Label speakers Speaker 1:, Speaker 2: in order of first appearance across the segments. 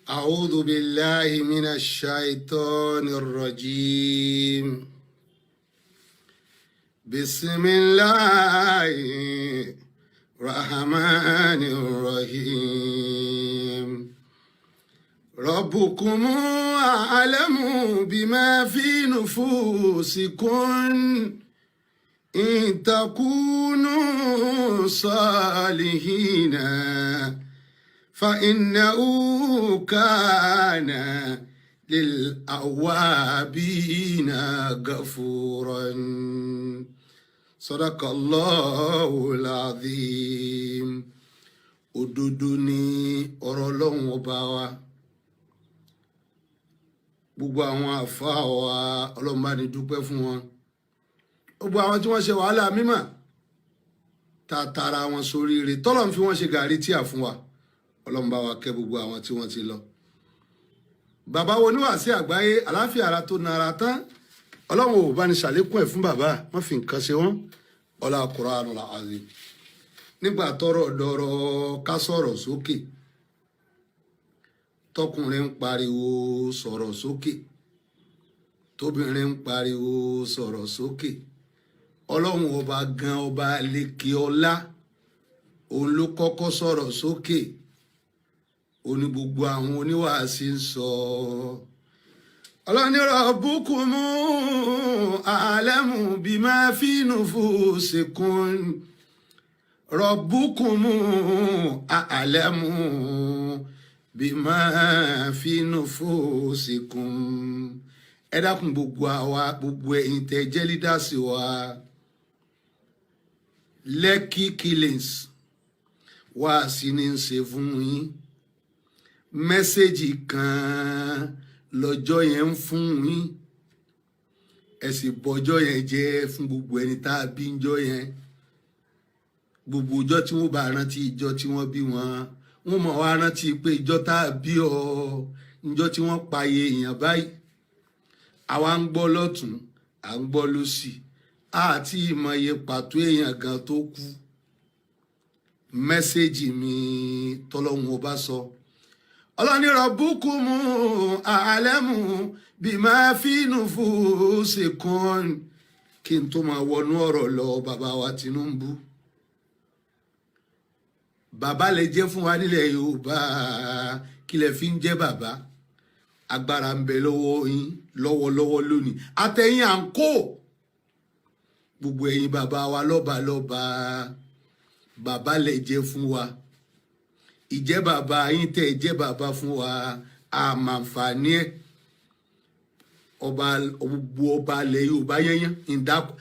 Speaker 1: أعوذ بالله من الشيطان الرجيم بسم الله الرحمن الرحيم ربكم أعلم بما في نفوسكم إن تكونوا صالحين فإنه كان للأوابين غفورا صدق الله العظيم. òdodo ni ọ̀rọ̀ Ọlọ́run ọba wa, gbogbo àwọn àfáà wa Ọlọ́run bá ní dúpẹ́ fún wọn, gbogbo àwọn tí wọ́n ṣe wàhálà mímọ̀ tààtàrà wọn sóríire tọ́lọ́run fi wọ́n ṣe gàrí tíà fún wa. Ọlọ́run bá wa kẹ́ gbogbo àwọn tí wọ́n ti lọ. Bàbá wo oníwàásí àgbáyé àláfíà ara tó nara tán, Ọlọ́run ò bá ní ṣàlékún ẹ̀ fún bàbá, wọ́n fi nǹkan ṣe wọ́n ọlá Qur'anul Azim. Nígbà tọ́rọ̀ dọ̀rọ̀ ká sọ̀rọ̀ sókè, tọkùnrin ń pariwo sọ̀rọ̀ sókè, tóbìnrin ń pariwo sọ̀rọ̀ sókè, Ọlọ́run ọba gan ọba lékè ọlá òun ló kọ́kọ́ sọ̀rọ̀ sókè. Ó ní gbogbo àwọn oníwàásí ń sọ Ọlọ́run rabbukum a'lamu bima fi nufusikum rabbukum a'lamu bima fi nufusikum. Ẹ dákun gbogbo àwa, gbogbo ẹ̀yin tẹ́ jẹ́ lídásí wa, Lekki killings wá sí ní ń ṣe fún yín, mẹ́sẹ̀jì kan lọ́jọ́ yẹn ń fún yín, ẹ sì bọ́jọ́ yẹn jẹ́ fún gbogbo ẹni tá a bí njọ́ yẹn. Gbogbo ọjọ́ tí wọ́n bá rántí ìjọ tí wọ́n bí wọn, wọ́n mọ̀ wá rántí pé ìjọ tá a bí ọ, ìjọ tí wọ́n pa iye èèyàn báyìí. Àwa ń gbọ́ lọ́tún, à ń gbọ́ lósì, àti ìmọ̀ye pàtó èèyàn gan tó kú. Mẹ́sẹ̀jì mi tọ́lọ́hun ọba sọ, Ọlọ́run rabbukum a'lamu bima fi nufusikum. Kí n tó máa wọnú ọ̀rọ̀ lọ, bàbá wa Tinubu, bàbá lè jẹ́ fún wa nílẹ̀ Yorùbá, kí lẹ fi ń jẹ́ bàbá? Agbára ń bẹ lọ́wọ́ yín lọ́wọ́lọ́wọ́ lónìí, àtẹ̀yìn à ń kó gbogbo ẹ̀yin bàbá wa lọ́ba lọ́ba, bàbá lẹ jẹ́ fún wa ìjẹ́ bàbá yín tẹ́ jẹ́ bàbá fún wa àmàǹfààní ẹ̀ ọba gbogbo ọba ilẹ̀ Yorùbá yẹnyẹn ìdákọ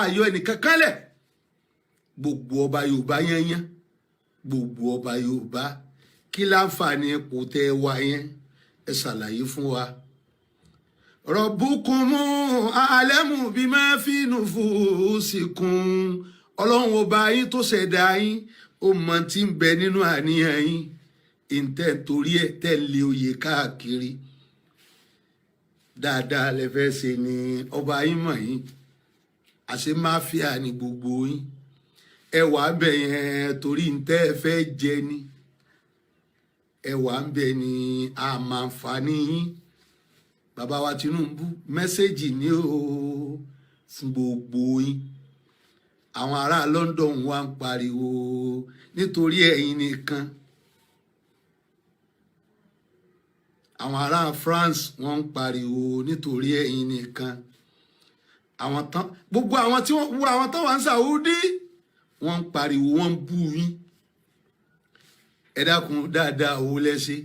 Speaker 1: ayọ̀ ẹnìkan kanlẹ̀ gbogbo ọba Yorùbá yẹnyẹn gbogbo ọba Yorùbá kí láǹfààní ipò tẹ́ wá yẹn ẹ ṣàlàyé fún wa. Rabbukumu a'lamu bima fi nufusikum ọlọ́run ọba yín tó ṣẹ̀dá yín ó mọ tí ń bẹ nínú àníyàn yín ìǹtẹ̀ torí ẹ̀ tẹ̀lé oyè káàkiri dáadáa lẹ fẹ́ ṣe ni ọba yín mọ̀ yín àṣẹ máfíà ní gbogbo yín ẹ wà ń bẹ yẹn torí ìǹtẹ̀ fẹ́ jẹ ni ẹ wà ń bẹ ní àmàǹfààní yín bàbá wa Tinubu mẹ́sẹ̀gì ní o fún gbogbo yín àwọn ará London wá ń pariwo nítorí ẹ̀yin nìkan àwọn ará France wọ́n ń pariwo nítorí ẹ̀yin nìkan àwọn tán gbogbo àwọn tí wọ́n wúra àwọn tán wà ń Saudi wọ́n ń pariwo wọ́n ń bú yín ẹ dákun dáadáa owó lẹ́sẹ̀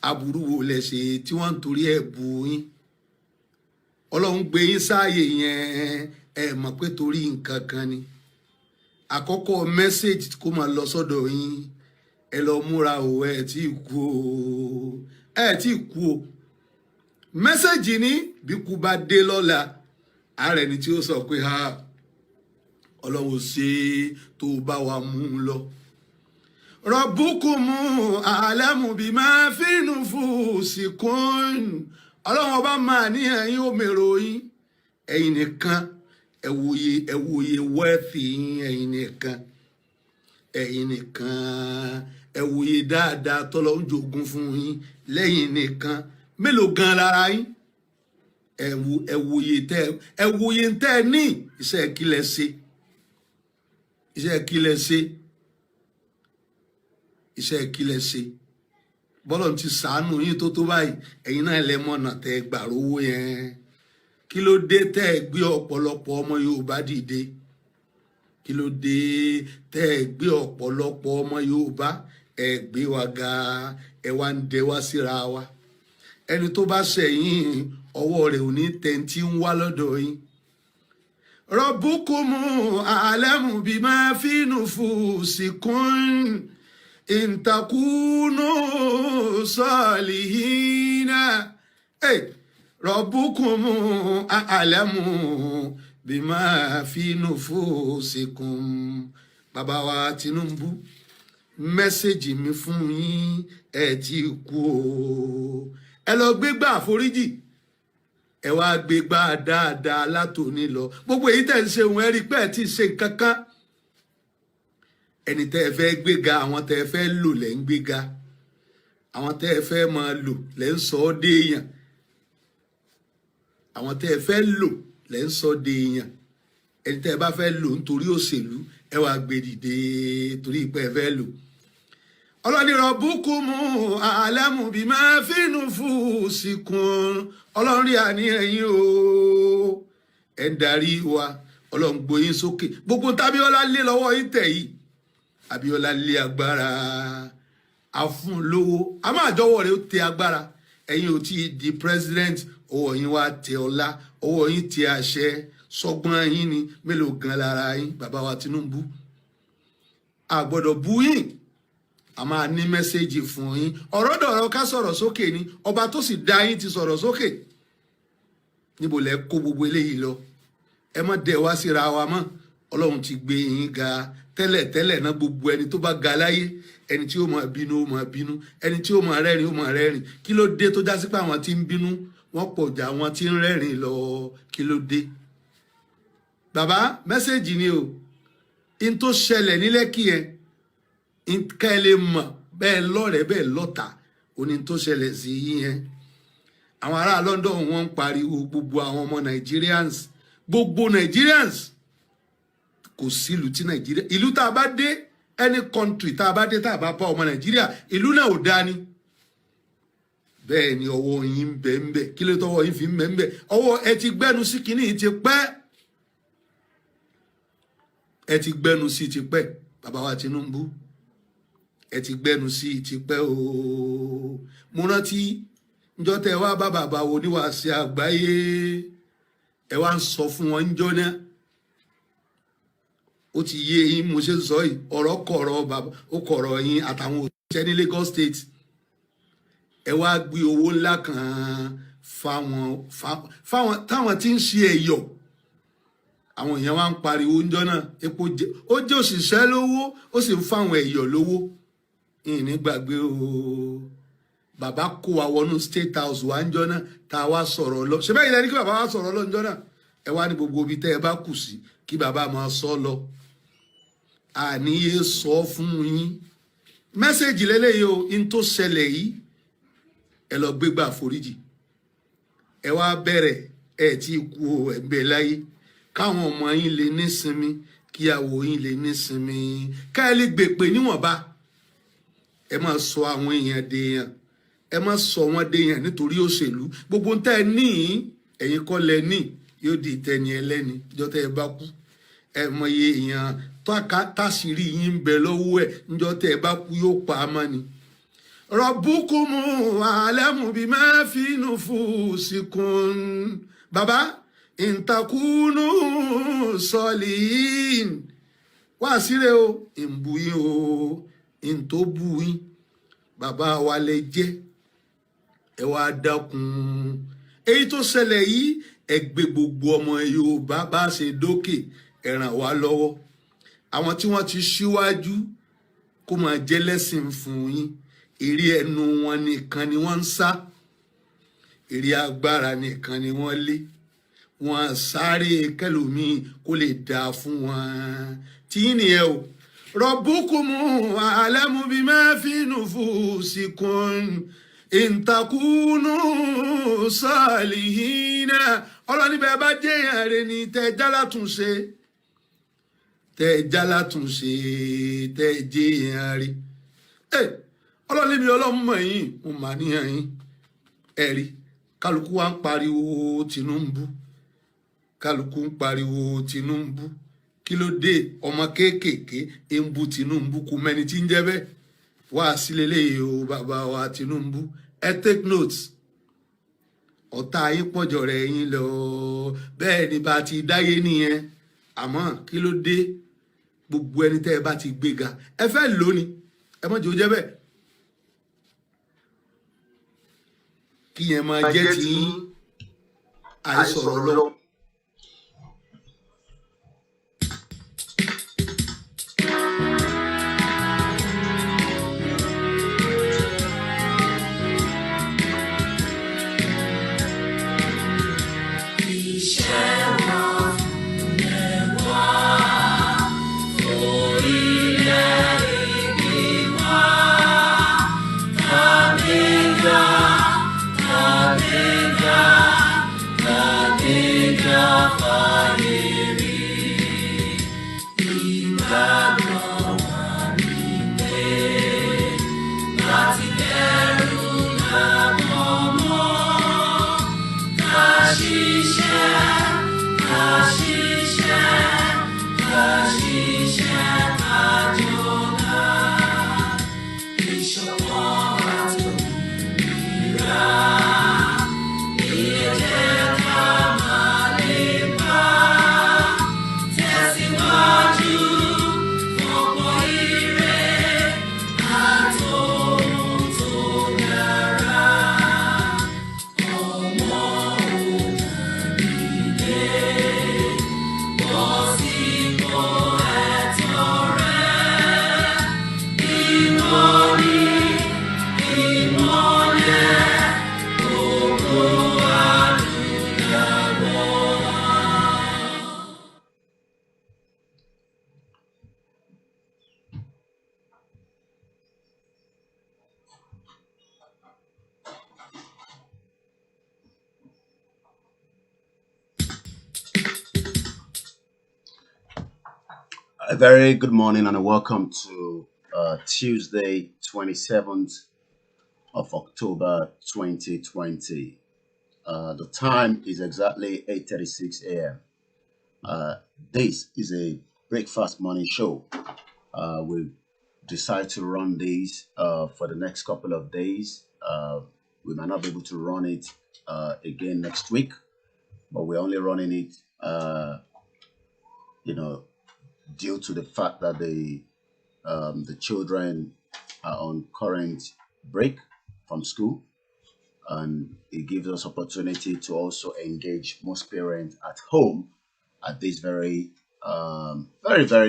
Speaker 1: aburú wo lẹ́sẹ̀ tí wọ́n ń torí ẹ̀ bú yín ọlọ́run gbé yín sáàyè yẹn ẹ mọ̀ pé torí nǹkan kan ni àkọ́kọ́ mẹ́sẹ̀gì kó máa lọ sọ́dọ̀ yín ẹ lọ múra o ẹ tí kú o mẹ́sẹ̀gì ní bí kú bá dé lọ́la ààrẹ ni tí ó sọ pé ha ọlọ́run ṣe tó bá wa mú un lọ. Rabbukumu a'lamu bima fi nufusikum ọlọ́run ọba máa ní ẹ̀yin òmèrò yín ẹ̀yin nìkan ẹ̀wòye wẹ́ẹ̀fì yín ẹ̀yin nìkan ẹ̀wòye dáadáa tọ́lọ́ ń jogún fún yín lẹ́yìn nìkan mélòó gan lára yín ẹ̀wòye tẹ́ ẹ ní iṣẹ́ kí lẹ ṣe bọ́lọ̀ ti ṣàánú yín tó báyìí ẹ̀yin náà lẹ́mọ̀nà tẹ́ gbàrú owó yẹn kí ló dé tẹ́ gbé ọ̀pọ̀lọpọ̀ ọmọ Yorùbá dìde kí ló dé tẹ́ gbé ọ̀pọ̀lọpọ̀ ọmọ Yorùbá gbé wa ga wá ń dẹ wá síra wa ẹni tó bá ṣẹ̀yìn ọwọ́ rẹ̀ ò ní tẹ̀ntì ń wá lọ́dọ̀ yín. Rabbukumu a'lamu bima fi nufusikum in takunu salihina Rabbukumu a'lamu bima fi nufusikum bàbá wa Tinubu mẹ́sẹ̀gì mi fún yín ẹ ti kú o ẹ lọ gbégbá àforíjì ẹ wá gbégbá dáadáa látòní lọ gbogbo èyí tẹ́ ń ṣe òun ẹ rí pé ẹ ti ṣe kankan ẹni tẹ́ ẹ fẹ́ gbéga àwọn tẹ́ ẹ fẹ́ lò lẹ́ ń gbéga àwọn tẹ́ ẹ fẹ́ máa lò lẹ́ ń sọ ọ́ déèyàn àwọn tẹ́ ẹ fẹ́ lò lẹ́ ń sọ déèyàn ẹni tẹ́ ẹ bá fẹ́ lò nítorí òṣèlú ẹ wá gbé dìde torí pé ẹ fẹ́ lò. Ọlọ́ni Rabbukumu a'lamu bima fi nufusikum ọlọ́run rí àníyàn yín o ẹ ń darí wa ọlọ́run gbóyin sókè gbogbo tábíọ́lá lé lọ́wọ́ yín tẹ̀ yìí Abíọ́lá lé agbára afúnlówó a máa jọ̀wọ́ rẹ̀ ó tẹ agbára ẹ̀yin ò tí ì di president ọwọ́ yín wá tẹ ọlá ọwọ́ yín tẹ àṣẹ sọgbọ́n yín ni mélòó gan lára yín bàbá wa Tinubu a gbọ́dọ̀ bú yín a máa ní mẹ́sẹ́jì fún yín ọ̀rọ̀ dọ̀rọ̀ ká sọ̀rọ̀ sókè ni ọba tó sì dá yín ti sọ̀rọ̀ sókè níbo lẹ kó gbogbo eléyìí lọ ẹ má dẹ̀ wá síra wa mọ́ ọlọ́run ti gbé yín ga tẹ́lẹ̀ náà gbogbo ẹni tó bá ga láyé ẹni tí ó máa bínú ó máa bínú ẹni tí ó máa rẹ́rìn ó máa rẹ́rìn kí ló dé tó já sí pé àwọn tí ń bínú wọ́n pọ̀ jà àwọn tí ń rẹ́rìn lọ kí ló dé. bàbá mẹ́sẹ̀jì ni o in tó ṣẹlẹ̀ ní Lẹ́kì yẹn ká ẹ lè mọ̀ bẹ́ẹ̀ lọ́rẹ̀ẹ́ bẹ́ẹ̀ lọ́tà oní tó ṣẹlẹ̀ sí yẹn àwọn ará London wọ́n ń pariwo gbogbo àwọn ọmọ Nigerians gbogbo Nigerians kò sí ìlú tí Nàìjíríà ìlú tá a bá dé any country tá a bá dé tá a bá bá ọmọ Nàìjíríà ìlú náà ò dání bẹ́ẹ̀ ni ọwọ́ yín ń bẹ ń bẹ kí ló tọwọ́ yín fi ń bẹ ń bẹ ọwọ́ ẹ ti gbẹ́nu sí kinní yìí ti pẹ́ ẹ ti gbẹ́nu sí tipẹ́ bàbá wa Tinubu ẹ ti gbẹ́nu sí tipẹ́ o mo rántí njọ́ tẹ́ wá bá bàbá wo níwàásí àgbáyé ẹ wá ń sọ fún wọn njọ́ náà ó ti yé yín mo ṣe ń sọ yìí ọ̀rọ̀ kọ̀rọ̀ bàbá ó kọ̀rọ̀ yín àtàwọn òṣìṣẹ́ ní Lagos State ẹ wá gbé owó ńlá kan fáwọn táwọn tí ń ṣe ẹ̀yọ̀ àwọn èèyàn wá ń pariwo ńjọ́ náà epo ó jẹ́ òṣìṣẹ́ lówó ó sì ń fáwọn ẹ̀yọ̀ lówó ìní gbàgbé o bàbá kó wa wọnú State House wa ńjọ́ náà tá a wá sọ̀rọ̀ lọ ṣe bẹ́ẹ̀ yẹn ní kí bàbá wa sọ̀rọ̀ lọ ńjọ́ náà ẹ wá ní gbogbo ibi tẹ́ ẹ bá kù sí kí bàbá máa sọ lọ àníyé sọ fún yín mẹ́sẹ̀jì lélẹ́yìí o in tó ṣẹlẹ̀ yìí ẹ lọ gbégbá àforíjì ẹ wá bẹ̀rẹ̀ ẹ tí kú o ẹgbẹ́ láyé káwọn ọmọ yín lè nísinmi kíyàwó yín lè nísinmi ká ẹ lè gbèpè níwọ̀nba ẹ má sọ àwọn èèyàn dèèyàn ẹ má sọ wọn dèèyàn nítorí òṣèlú gbogbo tẹ́ ẹ ní ẹ̀yin kọ́ lẹ ní yóò di ìtẹni ẹlẹ́ni ìjọ tẹ́ ẹ bá kú ẹ mọye èèyàn táṣìírí yín ń bẹ lọ́wọ́ ẹ̀ níjọ́ tẹ́ ẹ bá kú yóò pa á mọ́ ni. Rabbukumu a'lamu bima fi nufusikum bàbá in takunu solihin wá síre o ń bu yín o ń tó bu yín bàbá wa lè jẹ́ ẹ wá dákun èyí tó ṣẹlẹ̀ yìí ẹ gbé gbogbo ọmọ Yorùbá bá ṣe dókè ẹ ràn wá lọ́wọ́ àwọn tí wọ́n ti ṣíwájú kó máa jẹ́ lẹ́sìn fún yín èrè ẹnu wọn nìkan ni wọ́n ń sá èrè agbára nìkan ni wọ́n lé wọn sáré kẹlòmíì kó lè dáa fún wọn tí yín nìyẹn o Rabbukumu a'lamu bima fi nufusikum in takunu salihina ọlọ́ni bẹ́ẹ̀ bá jẹ́ èèyàn rẹ̀ ni tẹ́ jálátúnṣe tẹ́ jálátúnṣe tẹ́ jẹ́ èèyàn rẹ̀ ọlọ́ni mi ọlọ́mọ yìí mo mà níyàn yín ẹ̀rí kálukú wa ń pariwo Tinubu kálukú ń pariwo Tinubu kí ló dé ọmọ kéékèèké ń bu Tinubu kò mẹ́ni tí ń jẹ́ bẹ́ẹ̀ wá sílé léyìí o bàbá wa Tinubu ẹ take notes ọ̀tá yín pọ̀jọ̀ rẹ̀ yín lọ bẹ́ẹ̀ ni bá ti dáyé nìyẹn àmọ́ kí ló dé gbogbo ẹni tẹ́ ẹ bá ti gbéga ẹ fẹ́ lónìí ẹ mọ̀ jẹ́ ó jẹ́ bẹ́ẹ̀ kí yẹn máa jẹ́ tí àìsọ̀rọ̀ lọ.
Speaker 2: A very good morning and welcome to Tuesday, 27th of October 2020. The time is exactly 8:36 a.m. This is a breakfast morning show. We decide to run these for the next couple of days. We might not be able to run it again next week, but we're only running it, you know, due to the fact that the children are on current break from school, and it gives us opportunity to also engage most parents at home at this very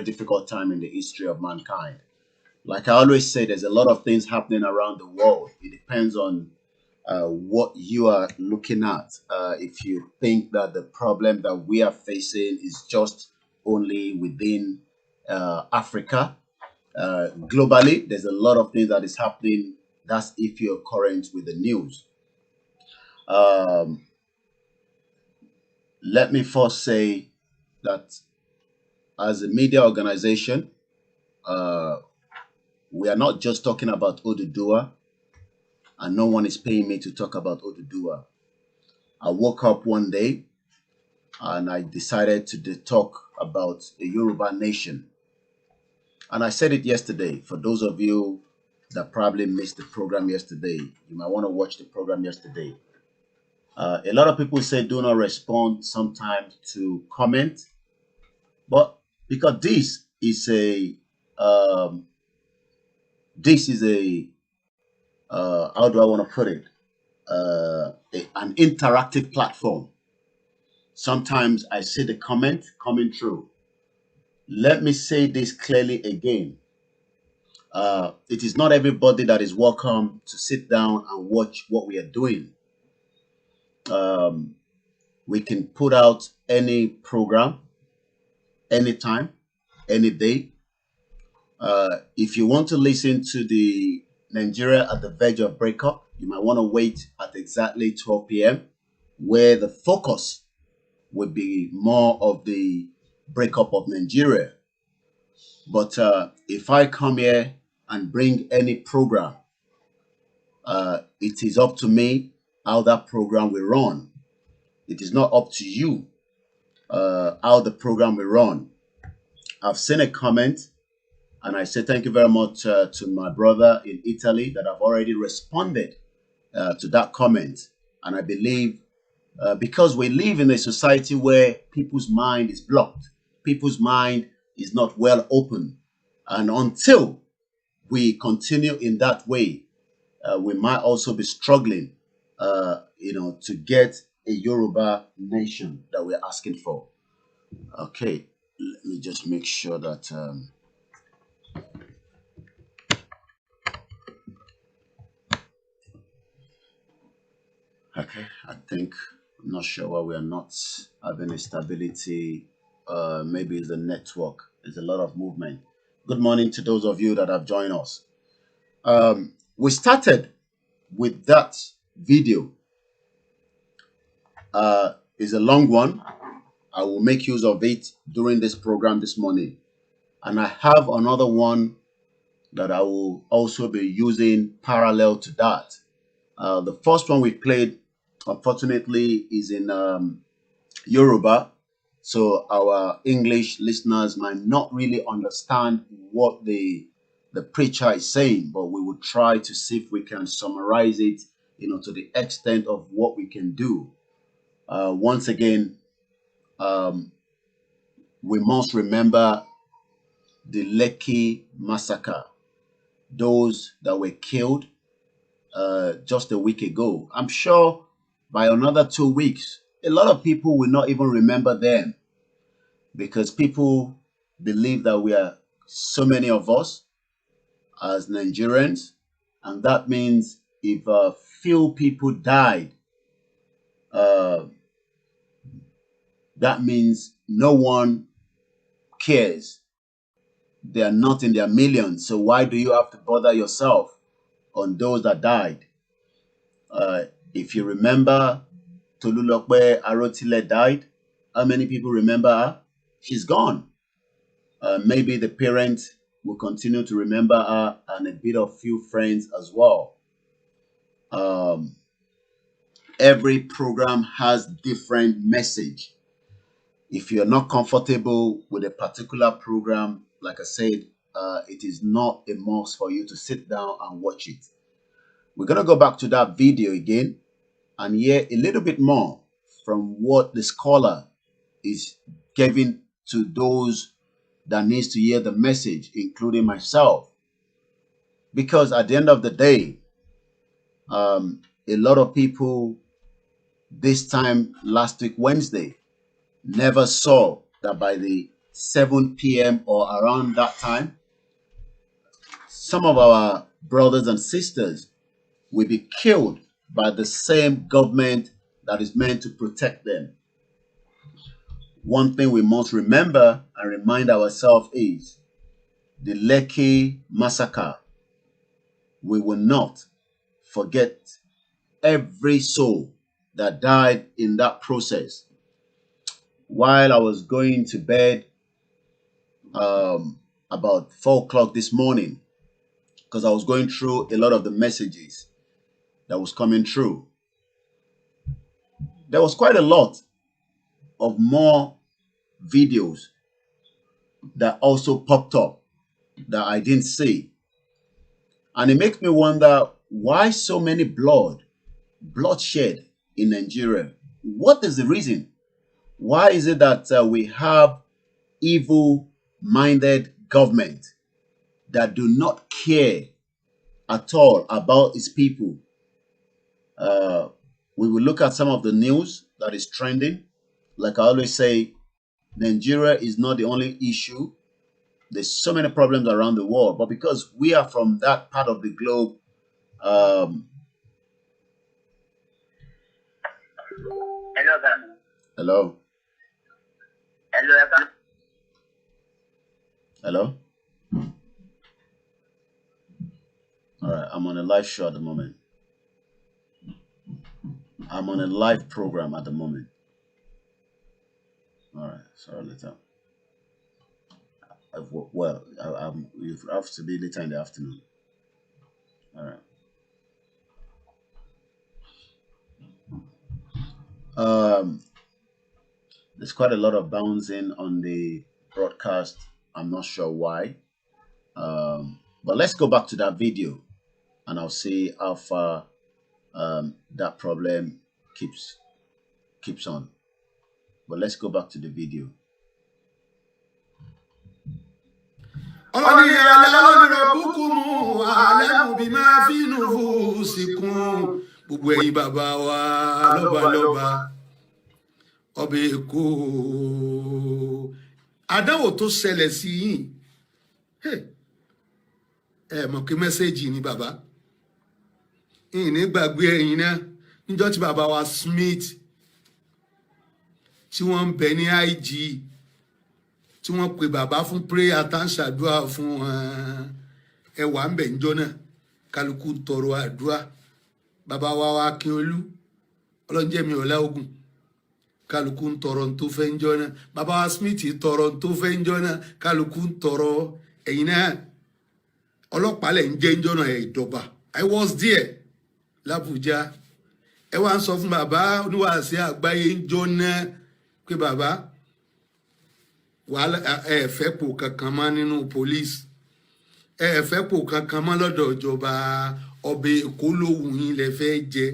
Speaker 2: difficult time in the history of mankind. Like I always say, there's a lot of things happening around the world. It depends on what you are looking at. If you think that the problem that we are facing is just only within Africa, globally, there's a lot of things that is happening. That's if you're current with the news. Um, Let me first say that as a media organization, uh, we are not just talking about Odudua, and no one is paying me to talk about Odudua. I woke up one day and I decided to talk about the Yoruba nation. And I said it yesterday. For those of you that probably missed the program yesterday, you might want to watch the program yesterday. A lot of people say do not respond sometimes to comment, but because um, this is a how do I want to put it? An interactive platform. Sometimes I see the comment coming through. Let me say this clearly again. It is not everybody that is welcome to sit down and watch what we are doing. Um, we can put out any program, anytime, any day. If you want to listen to the Nigeria at the verge of breakup, you might want to wait at exactly 12 p.m., where the focus would be more of the breakup of Nigeria. But if I come here and bring any program, it is up to me how that program will run. It is not up to you how the program will run. I've seen a comment, and I say thank you very much to my brother in Italy that I've already responded to that comment. And I believe because we live in a society where people's mind is blocked, people's mind is not well open. And until we continue in that way, we might also be struggling, to get a Yoruba nation that we're asking for. Okay, let me just make sure that. Okay, I think I'm not sure why we are not having a stability. Maybe it's the network. There's a lot of movement. Good morning to those of you that have joined us. We started with that video. It's a long one. I will make use of it during this program this morning. And I have another one that I will also be using parallel to that. The first one we played, unfortunately, is in Yoruba. So our English listeners might not really understand what the preacher is saying, but we will try to see if we can summarize it, to the extent of what we can do. Once again, um, we must remember the Lekki massacre, those that were killed just a week ago. I'm sure by another 2 weeks, a lot of people will not even remember them because people believe that we are so many of us as Nigerians, and that means if few people died, uh, that means no one cares. They are not in their millions, so why do you have to bother yourself on those that died? If you remember, Tolulokpe Arotile died. How many people remember her? She's gone. Maybe the parents will continue to remember her and a bit of few friends as well. Every program has different message. If you're not comfortable with a particular program, like I said, it is not a must for you to sit down and watch it. We're going to go back to that video again and hear a little bit more from what the scholar is giving to those that needs to hear the message, including myself. Because at the end of the day, a lot of people this time last week, Wednesday, never saw that by the 7 p.m. or around that time, some of our brothers and sisters will be killed by the same government that is meant to protect them. One thing we must remember and remind ourselves is the Lekki massacre. We will not forget every soul that died in that process. While I was going to bed about 4 o'clock this morning, because I was going through a lot of the messages that was coming through, there was quite a lot of more videos that also popped up that I didn't see. And it makes me wonder, why so many bloodshed in Nigeria? What is the reason? Why is it that we have evil-minded government that do not care at all about its people? We will look at some of the news that is trending. Like I always say, Nigeria is not the only issue. There's so many problems around the world, but because we are from that part of the globe,
Speaker 3: Hello, sir.
Speaker 2: hello,
Speaker 3: Hello, sir.
Speaker 2: hello. All right, I'm on a live show at the moment. I'm on a live program at the moment. All right, sorry, later. Well, you have to be later in the afternoon. All right. There's quite a lot of bouncing on the broadcast. I'm not sure why. But let's go back to that video and I'll see how far that problem keeps on. But let's go back to the video.
Speaker 1: ọlọ́ni aláwọ̀ búkúmù àlẹ́mù bí máa fi nùfù síkún gbogbo ẹ̀yin bàbá wa lọ́balọ́ba ọbẹ̀ èkó àdánwò tó ṣẹlẹ̀ sí yín ẹ mọ̀ kí mẹ́sẹ̀jì ni bàbá ìní gbàgbé ẹ̀yin náà níjọ́ tí bàbá wa Smith tí wọ́n ń bẹ ní IG tí wọ́n pe bàbá fún prayer tá ń ṣàdúrà fún ẹwà ń bẹ̀ ńjọ́ náà kálukú ń tọrọ àdúrà bàbá wa Akínolú ọlọ́njẹ́mi Ọláògùn kálukú ń tọrọ tó fẹ́ ńjọ́ náà bàbá wa Smith tọrọ tó fẹ́ ńjọ́ náà kálukú ń tọrọ ẹ̀yin náà ọlọ́pàá lẹ̀ ń jẹ́ ńjọ́ náà ìdọ̀bà I was there l'Abuja ẹ wá ń sọ fún bàbá oníwàásí àgbáyé ńjọ́ náà pé bàbá wàhálà ẹ fẹ́ pò kankan mọ́ nínú police ẹ fẹ́ pò kankan mọ́ lọ́dọ̀ ìjọba ọbẹ̀ èkó lòun yín lẹ fẹ́ jẹ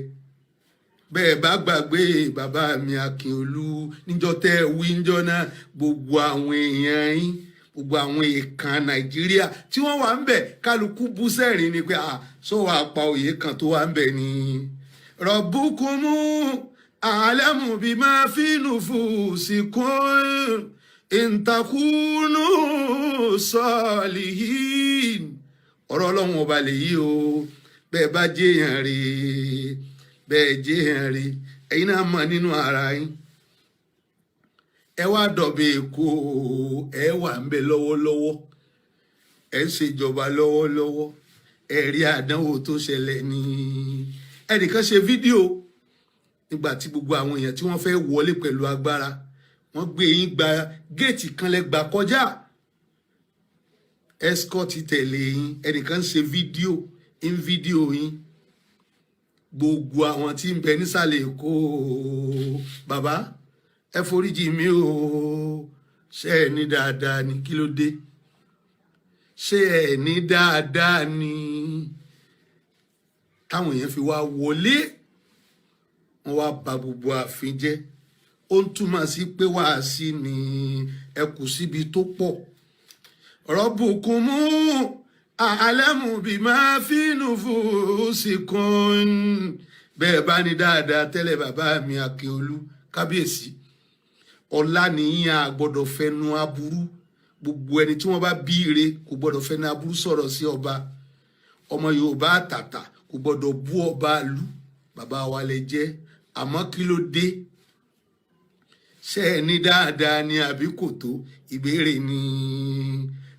Speaker 1: bẹ́ẹ̀ bá gbàgbé bàbá mi Akínolú níjọ́ tẹ́ ẹ wí níjọ́ náà gbogbo àwọn èèyàn yín gbogbo àwọn èèkàn Nàìjíríà tí wọ́n wà ń bẹ̀ kálukú bú sẹ́rìn ni pé sọ́wọ́ apá òye kan tó wà ń bẹ̀ ni rọ̀bùkúmú àlẹ́mù bí máa fi nùfùsìkún ìntàkùnú sọ́ọ̀lìhìn ọ̀rọ̀ Ọlọ́run ọba lèyí o bẹ́ẹ̀ bá jẹ́yàn rí bẹ́ẹ̀ jẹ́yàn rí ẹ̀yin náà mọ̀ nínú ara yín ẹ wá dọ̀bẹ̀ èkó ẹ wà ń bẹ lọ́wọ́lọ́wọ́ ẹ ń ṣèjọba lọ́wọ́lọ́wọ́ ẹ rí àdánwò tó ṣẹlẹ̀ ní ẹnìkan ṣe fídíò nígbà tí gbogbo àwọn èèyàn tí wọ́n fẹ́ wọlé pẹ̀lú agbára wọ́n gbé yín gba géètì kan lẹ gbà kọjá escort tẹ̀lé yín ẹnìkan ṣe fídíò yín gbogbo àwọn tí ń bẹ nísàlẹ̀ Èkó bàbá ẹ foríjì mi o ṣé ẹ ní dáadáa ni kí ló dé ṣé ẹ ní dáadáa ni táwọn èèyàn fi wá wọlé wọn wá bà gbogbo ààfin jẹ́ ó ń túmọ̀ sí pé wàásì ni ẹ kù síbi tó pọ̀ rọ́bùkún àlẹ́mù bí máa fi nufusikum bẹ́ẹ̀ bá ní dáadáa tẹ́lẹ̀ bàbá mi Akínolú kábíyèsí ọlá nìyí a gbọ́dọ̀ fẹnu aburú gbogbo ẹni tí wọ́n bá bí ire kò gbọ́dọ̀ fẹnu aburú sọ̀rọ̀ sí ọba ọmọ Yorùbá àtàtà kò gbọ́dọ̀ bú ọba ìlú bàbá wa lè jẹ́ àmọ́ kí ló dé ṣé ẹ ní dáadáa ni àbí kò tó ìbéèrè ni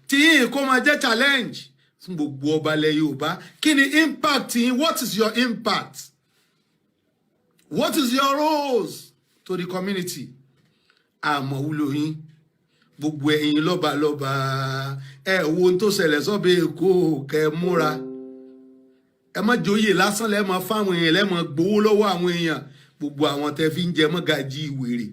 Speaker 1: tí kò máa jẹ́ challenge fún gbogbo ọba ilẹ̀ Yorùbá kí ni impact yín what is your impact what is your roles to the community àmọ́ wúlò yín gbogbo ẹ̀yin lọ́balọ́ba ẹ wo ohun tó ṣẹlẹ̀ sọ́bẹ̀ Èkó kẹ́ múra ẹ má joyè lásán lẹ́ mọ́ fáwọn èèyàn lẹ́ mọ́ gbowó lọ́wọ́ àwọn èèyàn gbogbo àwọn tẹ́ fi ń jẹ mọ́gàjí ìwèrè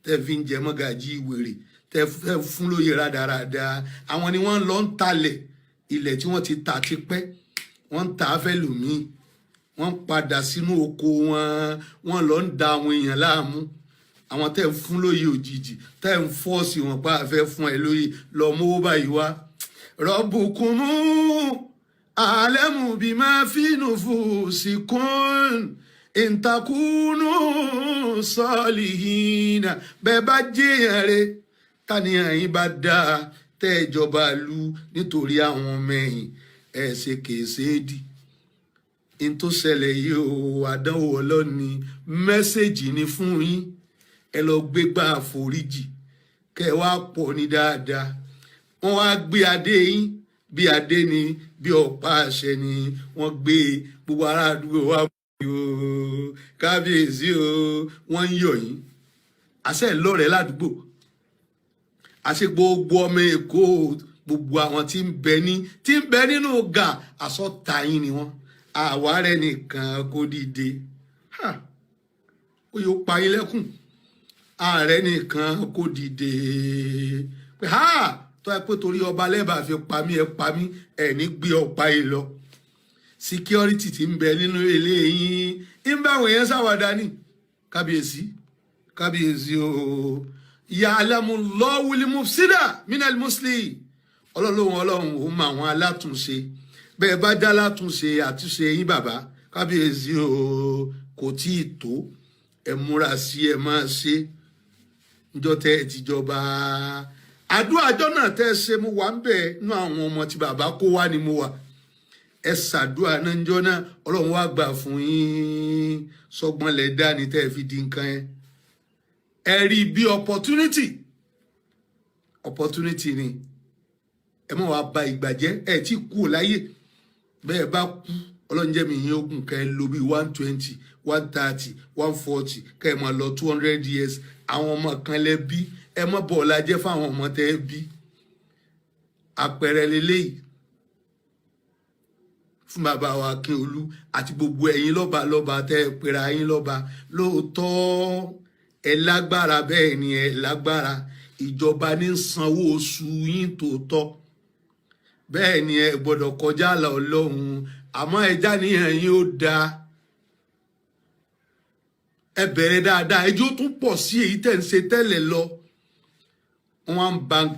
Speaker 1: tẹ́ fi ń jẹ mọ́gàjí ìwèrè tẹ́ fún lóye rádaràda àwọn ni wọ́n lọ ń talẹ̀ ilẹ̀ tí wọ́n ti tà tipẹ́ wọ́n ń tà á fẹ́ lòmíì wọ́n padà sínú oko wọ́n lọ ń da àwọn èèyàn láàmú àwọn tẹ́ ń fún lóye òjijì tẹ́ ń fọ́ọ̀sì wọn pa àfẹ́ fún ẹ lóye lọ mówó báyìí wá rọ́bùkún àlẹ́mù bí máa fi nufusikum ìntàkùnú sọ́ọ̀lìhìnà bẹ́ẹ̀ bá jẹ́yàn rẹ̀ tàníyàn yín bá dáa tẹ́ ìjọba lu nítorí àwọn ọmọ ẹ̀yìn ẹ̀ ṣe kèéṣéèdì in tó ṣẹlẹ̀ yìí o àdánwò ọlọ́ni mẹ́sẹ̀jì ni fún yín ẹ lọ gbégbá àforíjì kẹ wá pọ̀ ní dáadáa wọ́n wá gbé adé yín bí adé ni bí ọ̀pá àṣẹ ni wọ́n gbé gbogbo ará àdúgbò wa o kábíyèsí o wọ́n ń yọ̀ yín àṣẹ lọ́rẹ̀ẹ́ ládùúgbò àṣẹ gbogbo ọmọ Èkó gbogbo àwọn tí ń bẹ nínú ga àsọta yín ni wọ́n àwárẹ̀ nìkan kó dìde ó yóò pa yín lẹ́kùn ààrẹ nìkan kó dìde pé tó ẹ pé torí ọba lẹ́bàá fi pa mí ẹ̀ ní gbé ọ̀pá yìí lọ security tí ń bẹ nínú ilé yín ń bá àwọn èèyàn ṣàwàdà ní kábíyèsí o ya'lamu Allahu al-mufsida minal muslihin ọlọ́run ó mọ àwọn alátúnṣe bẹ́ẹ̀ bá dá látúnṣe àtúnṣe yín bàbá kábíyèsí o kò tí ì tó ẹ múra sí ẹ máa ṣe níjọ́ tẹ́ ẹ tìjọba àdúrà àjọ náà tẹ́ ẹ ṣe mo wà ń bẹ̀ nú àwọn ọmọ tí bàbá kó wá ni mo wà ẹ ṣàdúrà náà níjọ́ náà ọlọ́run wá gbà fún yín sọgbọ́n lẹ̀ dání tẹ́ ẹ fi di nǹkan yẹn ẹ rí bí opportunity ni ẹ mọ̀ wá ba ìgbà jẹ́ ẹ tí kú láyé bẹ́ẹ̀ bá kú ọlọ́run jẹ́ mi yín ogun kẹ́ ẹ lo bí 120 130 140 kẹ́ ẹ máa lọ 200 years àwọn ọmọ kan lẹ bí ẹ mọ̀ bọ̀ọ̀lá jẹ́ fáwọn ọmọ tẹ́ ẹ bí àpẹẹrẹ lélẹ́yìí fún bàbá wa Akínolú àti gbogbo ẹ̀yin lọ́ba tẹ́ ẹ pera yín lọ́ba lóòótọ́ ẹ lágbára bẹ́ẹ̀ ni ẹ lágbára ìjọba ní sanwó oṣù yín tòótọ́ bẹ́ẹ̀ ni ẹ gbọ́dọ̀ kọjá àlà ọlọ́run àmọ́ ẹja níyàn yín ó dáa ẹ bẹ̀rẹ̀ dáadáa ẹjọ́ tún pọ̀ sí èyí tẹ̀ ń ṣe tẹ́lẹ̀ lọ wọ́n á ń ba